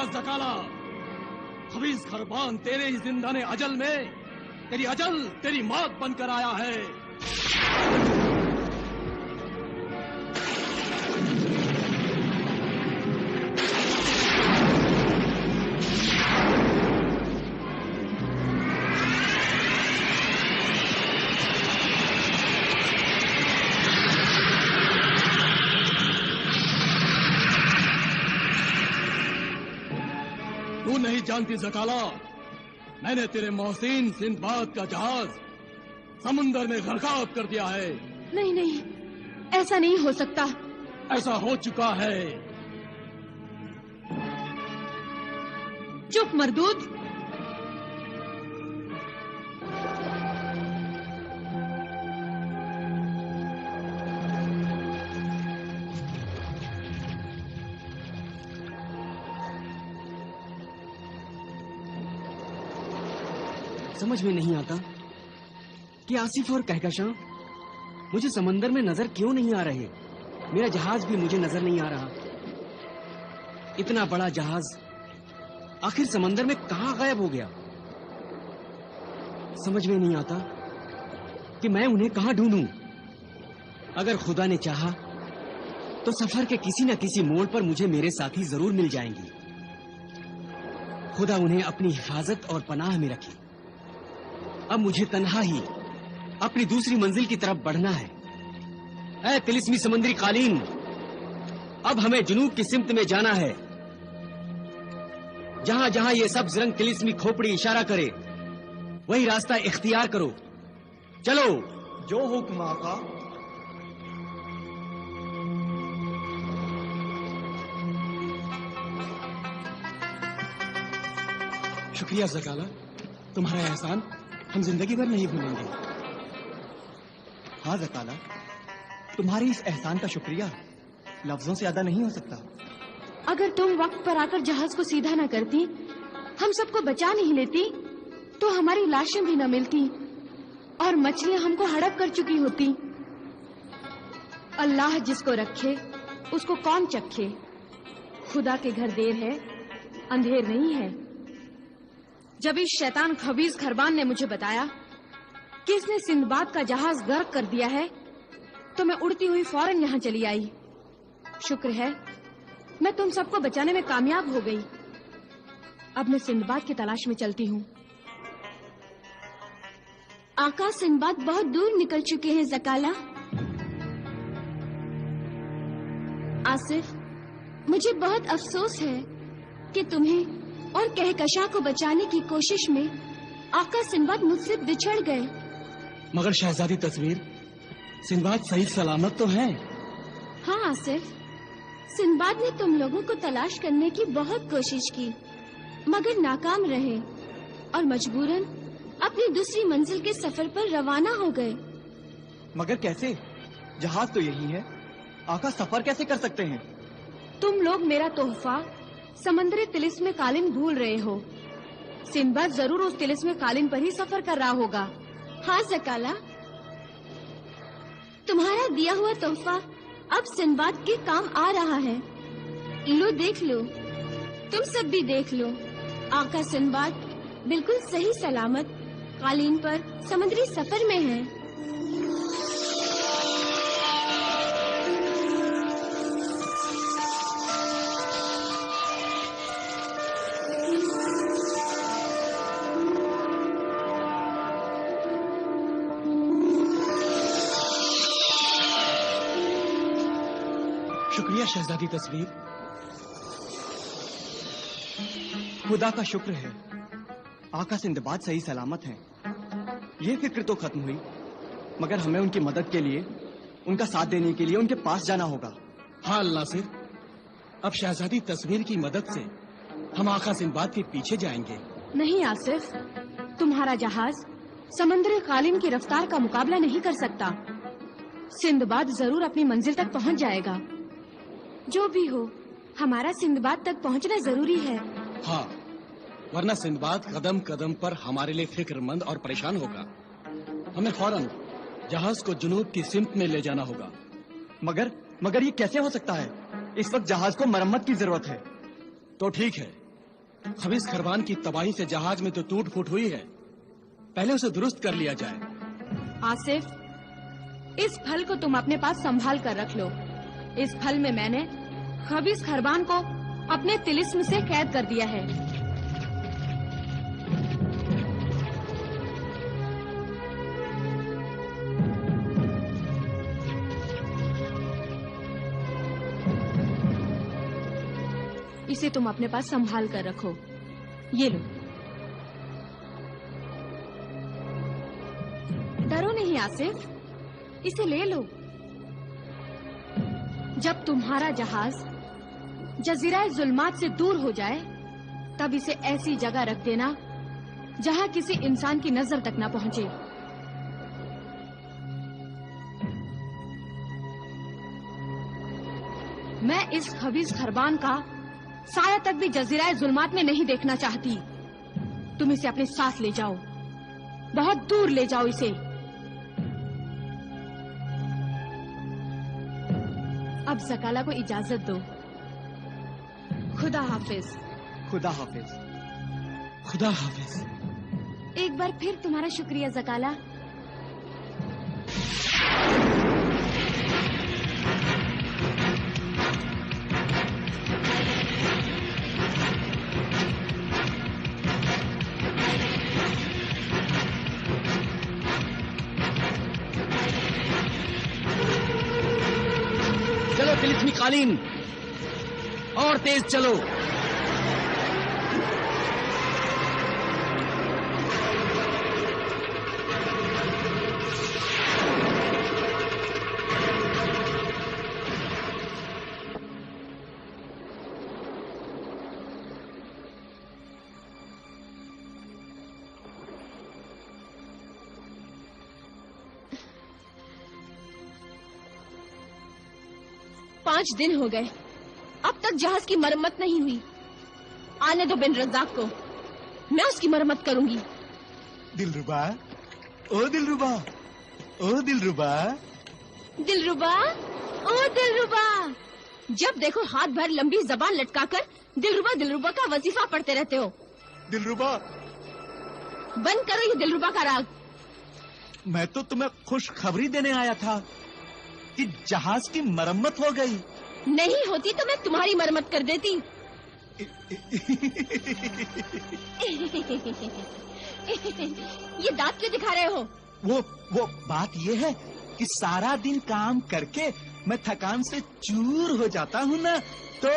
یا زکالا، خبیث خربان تیرے ہی زندان اجل میں تیری اجل تیری موت بن کر آیا ہے۔ تو نہیں جانتی زکالا، میں نے تیرے محسن سندباد کا جہاز سمندر میں غرقاب کر دیا ہے۔ نہیں نہیں، ایسا نہیں ہو سکتا۔ ایسا ہو چکا ہے۔ چپ مردود، سمجھ میں نہیں آتا کہ آصف اور کہکشاں مجھے سمندر میں نظر کیوں نہیں آ رہے۔ میرا جہاز بھی مجھے نظر نہیں آ رہا۔ اتنا بڑا جہاز آخر سمندر میں کہاں غائب ہو گیا؟ سمجھ میں نہیں آتا کہ میں انہیں کہاں ڈھونڈوں۔ اگر خدا نے چاہا تو سفر کے کسی نہ کسی موڑ پر مجھے میرے ساتھی ضرور مل جائیں گی۔ خدا انہیں اپنی حفاظت اور پناہ میں رکھے۔ اب مجھے تنہا ہی اپنی دوسری منزل کی طرف بڑھنا ہے۔ اے طلسمی سمندری قالین، اب ہمیں جنوب کی سمت میں جانا ہے۔ جہاں جہاں یہ سبز رنگ طلسمی کھوپڑی اشارہ کرے وہی راستہ اختیار کرو۔ چلو۔ جو حکم آقا۔ شکریہ زکالا، تمہارا احسان ہم زندگی بھر نہیں بھولیں گے۔ ہاں زکالا، تمہاری اس احسان کا شکریہ لفظوں سے ادا نہیں ہو سکتا۔ اگر تم وقت پر آ کر جہاز کو سیدھا نہ کرتی، ہم سب کو بچا نہیں لیتی، تو ہماری لاشیں بھی نہ ملتی اور مچھلیاں ہم کو ہڑپ کر چکی ہوتی۔ اللہ جس کو رکھے اس کو کون چکھے۔ خدا کے گھر دیر ہے اندھیر نہیں ہے۔ جب اس شیطان خبیث خربان نے مجھے بتایا کہ اس نے سندباد کا جہاز غرق کر دیا ہے تو میں اڑتی ہوئی فوراً یہاں چلی آئی۔ شکر ہے میں تم سب کو بچانے میں کامیاب ہو گئی۔ اب میں سندباد کی تلاش میں چلتی ہوں۔ آقا، سندباد بہت دور نکل چکے ہیں زکالا۔ آصف، مجھے بہت افسوس ہے کہ تمہیں اور کہکشاں کو بچانے کی کوشش میں آقا سندباد مجھ سے بچھڑ گئے۔ مگر شہزادی تصویر، سندباد صحیح سلامت تو ہیں؟ ہاں آصف، سندباد نے تم لوگوں کو تلاش کرنے کی بہت کوشش کی مگر ناکام رہے اور مجبوراً اپنی دوسری منزل کے سفر پر روانہ ہو گئے۔ مگر کیسے؟ جہاز تو یہی ہے، آقا سفر کیسے کر سکتے ہیں؟ تم لوگ میرا تحفہ سمندری طلسم قالین بھول رہے ہو۔ سندباد ضرور اس طلسم قالین پر ہی سفر کر رہا ہوگا۔ ہاں زکالا، تمہارا دیا ہوا تحفہ اب سندباد کے کام آ رہا ہے۔ لو دیکھ لو، تم سب بھی دیکھ لو، آقا سندباد بالکل صحیح سلامت قالین پر سمندری سفر میں ہے۔ شکریہ شہزادی تصویر۔ خدا کا شکر ہے آقا سندباد صحیح سلامت ہیں۔ یہ فکر تو ختم ہوئی، مگر ہمیں ان کی مدد کے لیے، ان کا ساتھ دینے کے لیے ان کے پاس جانا ہوگا۔ ہاں اللہ سے، اب شہزادی تصویر کی مدد سے ہم آقا سندباد کے پیچھے جائیں گے۔ نہیں آصف، تمہارا جہاز سمندری قالین کی رفتار کا مقابلہ نہیں کر سکتا۔ سندباد ضرور اپنی منزل تک پہنچ جائے گا۔ جو بھی ہو، ہمارا سندباد تک پہنچنا ضروری ہے۔ ہاں، ورنہ سندباد قدم قدم پر ہمارے لیے فکر مند اور پریشان ہوگا۔ ہمیں فوراً جہاز کو جنوب کی سمت میں لے جانا ہوگا۔ مگر یہ کیسے ہو سکتا ہے؟ اس وقت جہاز کو مرمت کی ضرورت ہے۔ تو ٹھیک ہے، खबीस खरबान की तबाही से जहाज में तो टूट फूट हुई है, पहले उसे दुरुस्त कर लिया जाए। आसिफ, इस फल को तुम अपने पास संभाल कर रख लो। इस फल में मैंने खबीस खरबान को अपने तिलिस्म से कैद कर दिया है। इसे तुम अपने पास संभाल कर रखो। ये लो। डरो नहीं आसिफ, इसे ले लो। जब तुम्हारा जहाज जजीरा जुल्मात से दूर हो जाए, तब इसे ऐसी जगह रख देना जहां किसी इंसान की नजर तक न पहुंचे। मैं इस खबीस खरबान का साया तक भी जजीरा जुल्मात में नहीं देखना चाहती। तुम इसे अपने साथ ले जाओ, बहुत दूर ले जाओ इसे। अब ज़काला को इजाजत दो। खुदा हाफिज। खुदा हाफिज। खुदा हाफिज। एक बार फिर तुम्हारा शुक्रिया ज़काला। चलो तिलिस्मी कालीन, और तेज चलो। पांच दिन हो गए, अब तक जहाज की मरम्मत नहीं हुई। आने दो बिन रज़ाक को, मैं उसकी मरम्मत करूंगी। दिलरुबा, ओ दिलरुबा, ओ दिलरुबा। दिलरुबा, ओ दिलरुबा। जब देखो हाथ भर लंबी जबान लटकाकर दिलरुबा दिलरुबा का वजीफा पढ़ते रहते हो। दिलरुबा, बंद करो ये दिलरुबा का राग। मैं तो तुम्हें खुशखबरी देने आया था कि जहाज की मरम्मत हो गई। नहीं होती तो मैं तुम्हारी मरम्मत कर देती। ये दांत क्यों दिखा रहे हो? वो बात ये है कि सारा दिन काम करके मैं थकान से चूर हो जाता हूँ ना, तो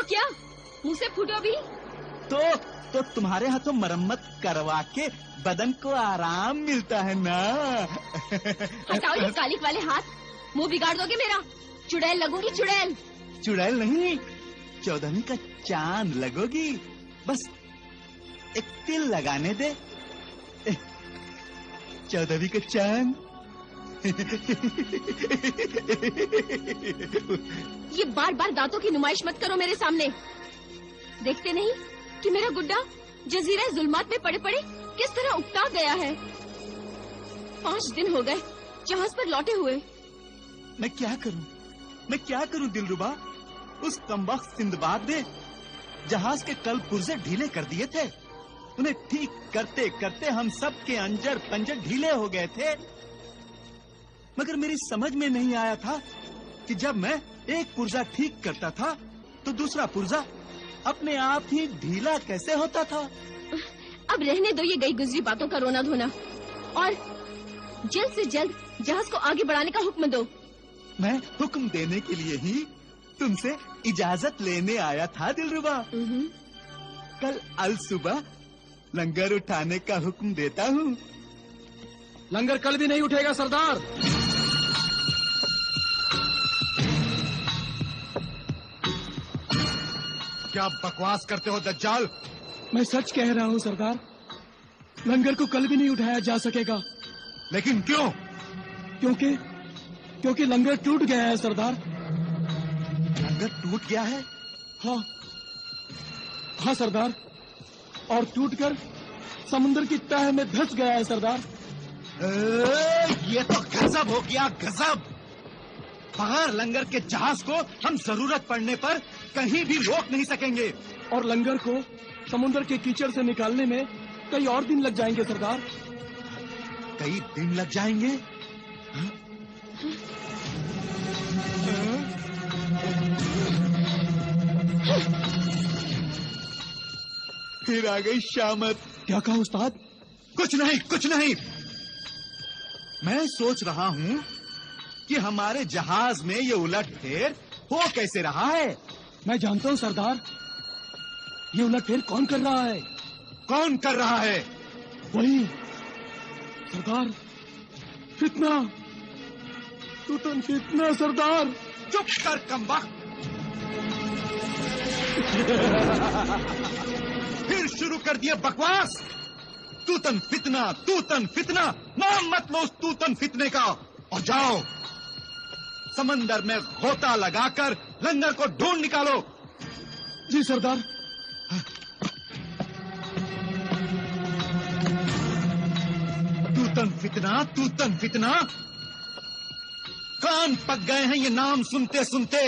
क्या मुंह से फूटो भी? तो तुम्हारे हाथों मरम्मत करवा के बदन को आराम मिलता है ना। हटाओ ये कालिक वाले हाथ, मुंह बिगाड़ दोगे मेरा। चुड़ैल लगूंगी, चुड़ैल। चुड़ैल नहीं, 14वीं का चांद लगोगी। बस एक तिल लगाने दे। 14वीं का चांद। ये बार बार दांतों की नुमाइश मत करो मेरे सामने। देखते नहीं कि मेरा गुड्डा जजीरा जुल्मात में पड़े पड़े किस तरह उकता गया है। 5 दिन हो गए जहाज पर लौटे हुए। मैं क्या करूं दिलरुबा? उस कमबख्त सिंदबाद ने जहाज के कल पुर्जे ढीले कर दिए थे। उन्हें ठीक करते करते हम सब के अंजर पंजर ढीले हो गए थे। मगर मेरी समझ में नहीं आया था कि जब मैं एक पुर्जा ठीक करता था तो दूसरा पुर्जा अपने आप ही ढीला कैसे होता था। अब रहने दो ये गई गुजरी बातों का रोना धोना और जल्द से जल्द जहाज को आगे बढ़ाने का हुक्म दो। मैं हुक्म देने के लिए ही तुमसे इजाजत लेने आया था दिलरुबा। कल अल सुबह लंगर उठाने का हुक्म देता हूँ। लंगर कल भी नहीं उठेगा सरदार। क्या बकवास करते हो दज्जाल? मैं सच कह रहा हूँ सरदार, लंगर को कल भी नहीं उठाया जा सकेगा। लेकिन क्यों? क्योंकि लंगर टूट गया है सरदार। लंगर टूट गया है? हाँ सरदार, और टूटकर समुद्र की तह में धंस गया है सरदार। ये तो गजब हो गया, गजब। बगैर लंगर के जहाज को हम जरूरत पड़ने पर कहीं भी रोक नहीं सकेंगे। और लंगर को समुद्र के कीचड़ से निकालने में कई और दिन लग जाएंगे सरदार। कई दिन लग जाएंगे? फिर आ गई शामत। क्या कहा उस्ताद? कुछ नहीं, कुछ नहीं। मैं सोच रहा हूं कि हमारे जहाज में ये उलटफेर हो कैसे रहा है। मैं जानता हूँ सरदार, ये उलटफेर कौन कर रहा है? कौन कर रहा है? वही सरदार, फितना, तूतन फितना सरदार। चुप कर कमबख्त। फिर शुरू कर दिए बकवास। तूतन फितना, तूतन फितना। नाम मत लो उस तूतन फितने का। और जाओ समंदर में गोता लगाकर लंगर को ढूंढ निकालो। जी सरदार। तूतन फितना, तूतन फितना। कान पक गए हैं ये नाम सुनते सुनते।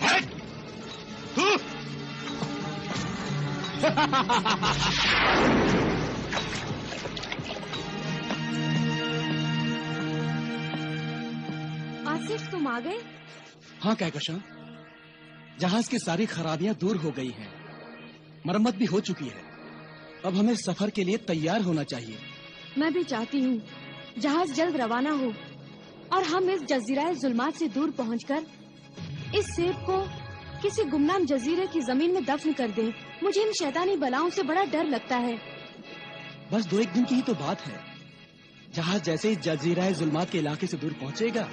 हट! तू! आसिफ, तुम आ गए? हाँ कहकशां, जहाज की सारी खराबियां दूर हो गई हैं, मरम्मत भी हो चुकी है। अब हमें सफर के लिए तैयार होना चाहिए। मैं भी चाहती हूँ जहाज जल्द रवाना हो और हम इस जजीराए जुल्मात से दूर पहुंचकर इस सेब को किसी गुमनाम जजीरे की जमीन में दफन कर दें। मुझे इन शैतानी बलाओं से बड़ा डर लगता है। बस 2-1 दिन की ही तो बात है। जहाज जैसे ही जजीराए जुल्मात के इलाके से दूर पहुंचेगा,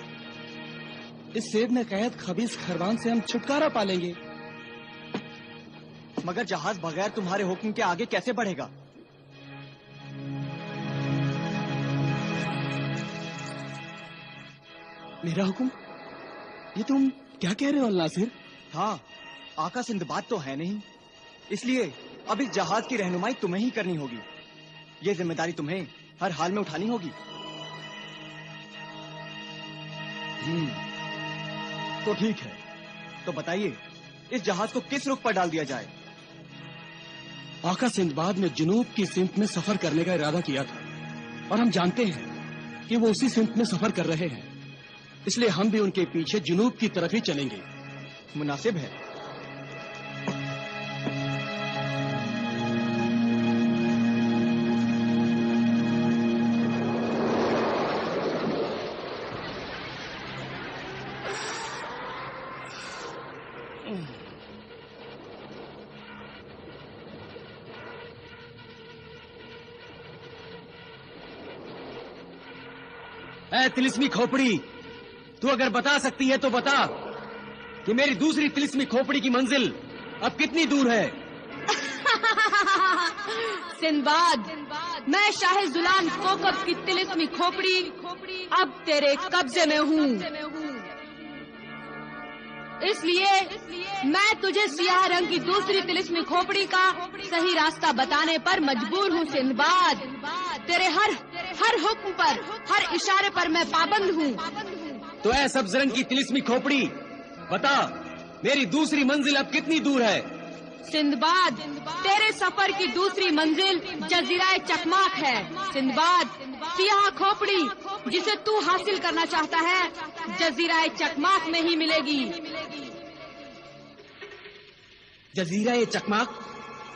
इस सेब में कैद खबीस खरवान से हम छुटकारा पालेंगे। मगर जहाज बगैर तुम्हारे हुक्म के आगे कैसे बढ़ेगा? मेरा हुक्म? ये तुम क्या कह रहे हो अल-नासिर? हाँ, आका सिंदबाद तो है नहीं, इसलिए अब इस जहाज की रहनुमाई तुम्हें ही करनी होगी। ये जिम्मेदारी तुम्हें हर हाल में उठानी होगी। तो ठीक है, तो बताइए इस जहाज को किस रुख पर डाल दिया जाए? आका सिंदबाद ने जुनूब की सिमत में सफर करने का इरादा किया था और हम जानते हैं कि वो उसी सिमत में सफर कर रहे हैं, इसलिए हम भी उनके पीछे जुनूब की तरफ ही चलेंगे। मुनासिब है। ऐ तिलिस्मी खोपड़ी, तू अगर बता सकती है तो बता कि मेरी दूसरी तिलिस्मी खोपड़ी की मंजिल अब कितनी दूर है? सिंदबाद, मैं शाह जुलान कोकब की तिलिस्मी खोपड़ी अब तेरे कब्जे में हूँ, इसलिए मैं तुझे सियाह रंग की दूसरी तिलिस्मी खोपड़ी का सही रास्ता बताने पर मजबूर हूँ। सिंदबाद, तेरे हर हुक्म पर, हर इशारे पर मैं पाबंद हूँ। तो ऐ सब्ज रंग की तिलिस्मी खोपड़ी, बता मेरी दूसरी मंजिल अब कितनी दूर है? सिंदबाद, तेरे सफर की दूसरी मंजिल जजीराए चकमाक है। सिंदबाद, सियाह खोपड़ी जिसे तू हासिल करना चाहता है जजीराए चकमाक में ही मिलेगी। जजीरा चकमाक?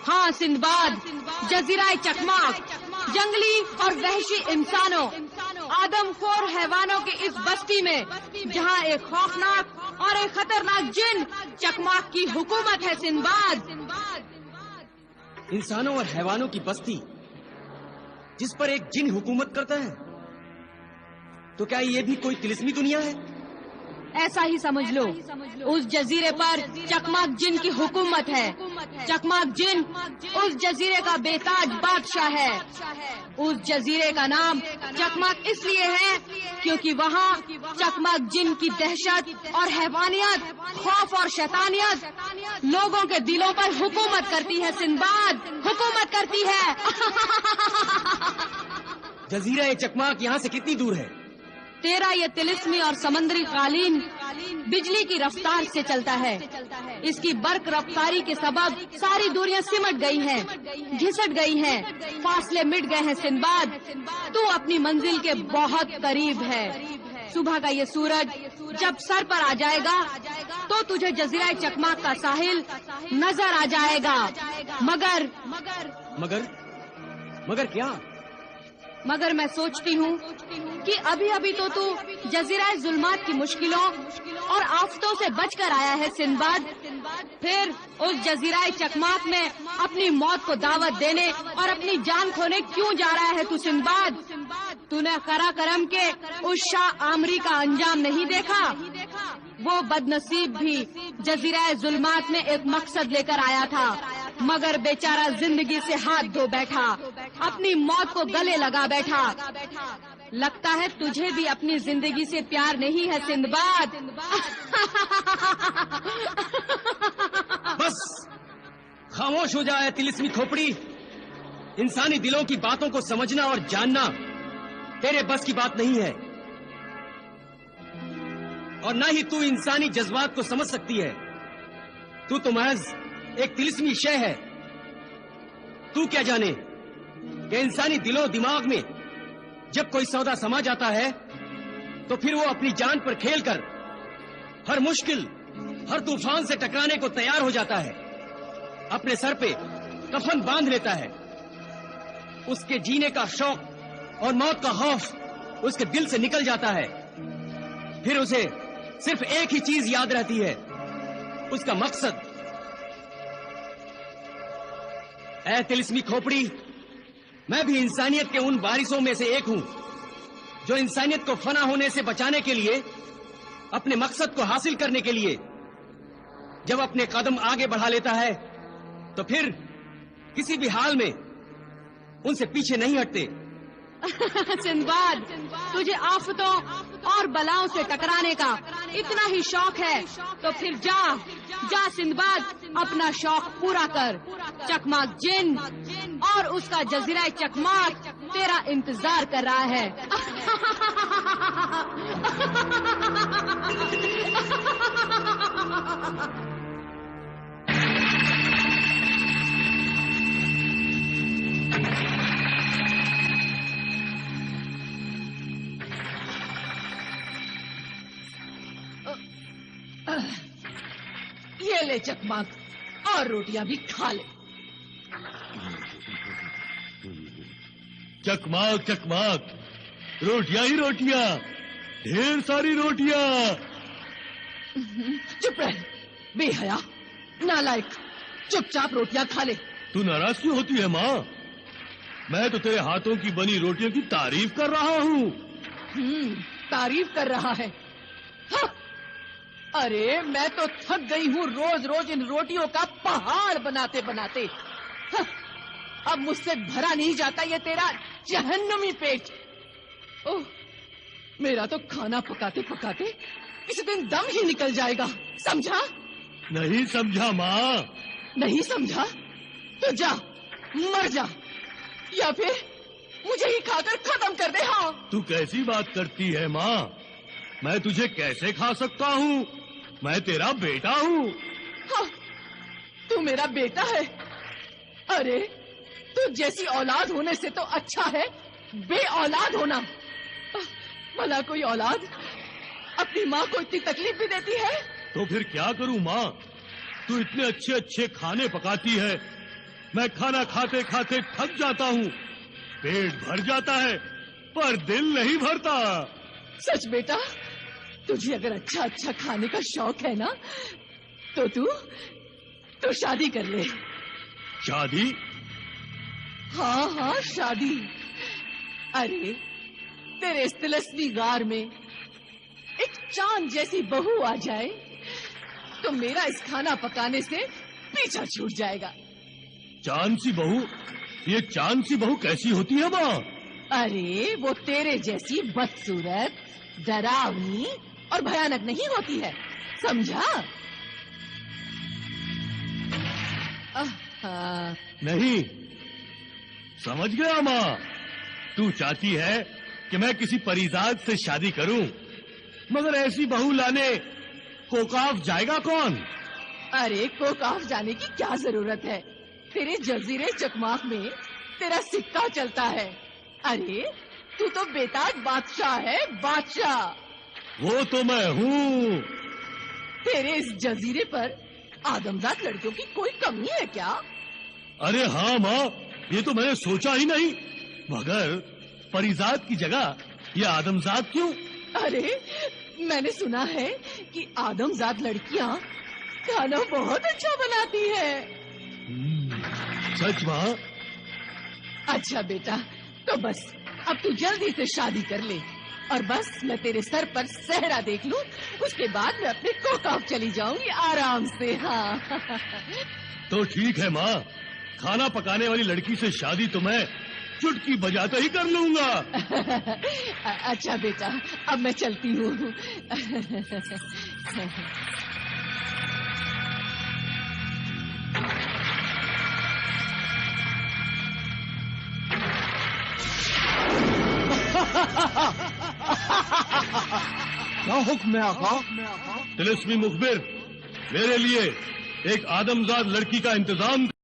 हाँ सिंदबाद, जजीराए चकमाक जंगली और वहशी इंसानों, आदमखोर हैवानों की इस बस्ती में, जहाँ एक खौफनाक और एक खतरनाक जिन चकमाक की हुकूमत है। सिंदबाद, इंसानों और हैवानों की बस्ती जिस पर एक जिन हुकूमत करता है, तो क्या ये भी कोई तिलिस्मी दुनिया है? ऐसा ही समझ लो। उस जजीरे पर चकमाक जिन की हुकूमत है। चकमाक जिन उस जजीरे का बेताज बादशाह है। उस जजीरे का नाम चकमाक इसलिए है क्योंकि वहाँ चकमाक जिन की दहशत और हैवानियत, खौफ और शैतानियत लोगों के दिलों पर हुकूमत करती है। सिंदबाद, हुकूमत करती है। जजीरा चकमाक यहाँ से कितनी दूर है? तेरा ये तिलिस्मी और समंदरी कालीन बिजली की रफ्तार से चलता है। इसकी बर्क रफ्तारी के सबब सारी दूरियां सिमट गई हैं, घिसट गई हैं, फासले मिट गए हैं। सिंदबाद, तू अपनी मंजिल के बहुत करीब है। सुबह का ये सूरज जब सर पर आ जाएगा तो तुझे जजीरा चकमाक का साहिल नजर आ जाएगा। मगर मगर क्या? मगर मैं सोचती हूँ कि अभी अभी तो तू जजीरा जुल्मात की मुश्किलों और आफतों से बचकर आया है सिंदबाद। फिर उस जजीरा चकमाक में अपनी मौत को दावत देने और अपनी जान खोने क्यों जा रहा है तू सिंदबाद? तूने करा करम के उस शाह आमरी का अंजाम नहीं देखा? वो बदनसीब भी जजीरा जुल्मात में एक मकसद लेकर आया था, मगर बेचारा जिंदगी से हाथ धो बैठा, अपनी मौत को गले लगा बैठा। लगता है तुझे भी अपनी जिंदगी से प्यार नहीं है सिंदबाद। बस खामोश हो जाए तिलिस्मी खोपड़ी। इंसानी दिलों की बातों को समझना और जानना तेरे बस की बात नहीं है, और न ही तू इंसानी जज्बात को समझ सकती है। तू तो महज एक तिलिस्मी शय है। तू क्या जाने कि इंसानी दिलो दिमाग में जब कोई सौदा समा जाता है तो फिर वो अपनी जान पर खेलकर हर मुश्किल, हर तूफान से टकराने को तैयार हो जाता है। अपने सर पे कफन बांध लेता है। उसके जीने का शौक और मौत का खौफ उसके दिल से निकल जाता है। फिर उसे सिर्फ एक ही चीज याद रहती है, उसका मकसद। ऐ तिलिस्मी खोपड़ी, मैं भी इंसानियत के उन वारिसों में से एक हूं जो इंसानियत को फना होने से बचाने के लिए, अपने मकसद को हासिल करने के लिए जब अपने कदम आगे बढ़ा लेता है तो फिर किसी भी हाल में उनसे पीछे नहीं हटते। सिंदबाद, तुझे आफतों और बलाओं से टकराने का इतना ही शौक है तो फिर जा सिंदबाद, अपना शौक पूरा कर। चकमाक जिन और उसका जजीरा चकमाक तेरा इंतजार कर रहा है। ये ले चकमाक, और रोटियां भी खा ले। चकमाक चकमाक, रोटियां ही रोटियां, ढेर सारी रोटियां। चुप रह बेहया, नालायक, चुपचाप रोटियां खा ले। तू नाराज क्यों होती है माँ? मैं तो तेरे हाथों की बनी रोटियों की तारीफ कर रहा हूँ। तारीफ कर रहा है? हाँ। अरे मैं तो थक गई हूँ रोज रोज इन रोटियों का पहाड़ बनाते बनाते। हाँ। अब मुझसे भरा नहीं जाता ये तेरा जहन्नुमी पेट। ओह, मेरा तो खाना पकाते पकाते किसी दिन दम ही निकल जाएगा, समझा? नहीं समझा माँ। नहीं समझा तो जा मर जा, या फिर मुझे ही खाकर खत्म कर दे। हाँ। तू कैसी बात करती है माँ? मैं तुझे कैसे खा सकता हूँ? मैं तेरा बेटा हूँ। हाँ, तू मेरा बेटा है? अरे तू जैसी औलाद होने से तो अच्छा है बे औलाद होना। भला कोई औलाद अपनी माँ को इतनी तकलीफ भी देती है? तो फिर क्या करूँ माँ? तू इतने अच्छे अच्छे खाने पकाती है, मैं खाना खाते खाते थक जाता हूँ, पेट भर जाता है पर दिल नहीं भरता। सच बेटा, तुझे अगर अच्छा अच्छा खाने का शौक है ना तो तू शादी कर ले। शादी? हाँ हाँ शादी। अरे तेरे इस तिलस्मी गार में एक चांद जैसी बहू आ जाए तो मेरा इस खाना पकाने से पीछा छूट जाएगा। चांद सी बहू? ये चांद सी बहू कैसी होती है माँ? अरे वो तेरे जैसी बदसूरत, डरावनी और भयानक नहीं होती है, समझा? नहीं समझ गया माँ। तू चाहती है कि मैं किसी परिजात से शादी करूं, मगर ऐसी बहू लाने کوکاف جائے گا کون؟ ارے کوکاف جانے کی کیا ضرورت ہے؟ تیرے جزیرے چکماک میں تیرا سکہ چلتا ہے. ارے تو بےتاج بادشاہ ہے، بادشاہ. وہ تو میں ہوں. تیرے اس جزیرے پر آدمزاد لڑکیوں کی کوئی کمی ہے کیا؟ ارے ہاں ماں، یہ تو میں نے سوچا ہی نہیں. مگر پریزاد کی جگہ یہ آدمزاد کیوں؟ ارے میں نے سنا ہے کہ آدمزاد لڑکیاں کھانا بہت اچھا بناتی ہے. سچ ماں؟ اچھا بیٹا، تو بس اب تو جلدی سے شادی کر لے، اور بس میں تیرے سر پر صحرا دیکھ لوں، اس کے بعد میں اپنے کوکاف چلی جاؤں گی آرام سے. ہاں تو ٹھیک ہے ماں، کھانا پکانے والی لڑکی سے شادی تو میں چٹکی بجاتے ہی کر لوں گا. اچھا بیٹا، اب میں چلتی ہوں. کیا حکم ہے آقا؟ تلسمی مخبر، میرے لیے ایک آدمزاد لڑکی کا انتظام